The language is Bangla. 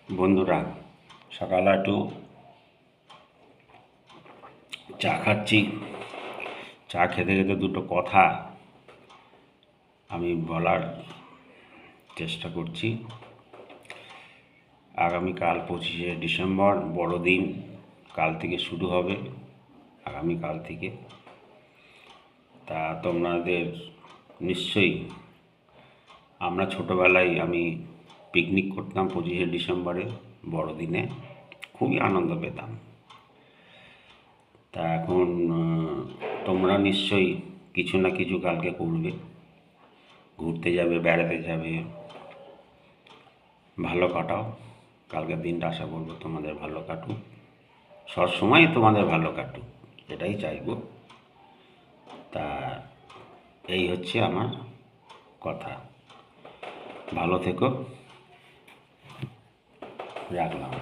বন্ধুরা, সকালে একটু চা খাচ্ছি। চা খেতে খেতে দুটো কথা আমি বলার চেষ্টা করছি। আগামীকাল 25শে ডিসেম্বর বড়দিন, কাল থেকে শুরু হবে, আগামীকাল থেকে। তা তোমাদের নিশ্চয়ই, আমরা ছোটোবেলায় আমি পিকনিক করতাম 25শে ডিসেম্বরে বড়দিনে, খুবই আনন্দ পেতাম। তা এখন তোমরা নিশ্চয়ই কিছু না কিছু কালকে করবে, ঘুরতে যাবে, বেড়াতে যাবে, ভালো কাটাও। কালকের দিনটা আশা করবো তোমাদের ভালো কাটুক, সবসময় তোমাদের ভালো কাটুক, এটাই চাইবো। তা এই হচ্ছে আমার কথা। ভালো থেকো, রাখলাম।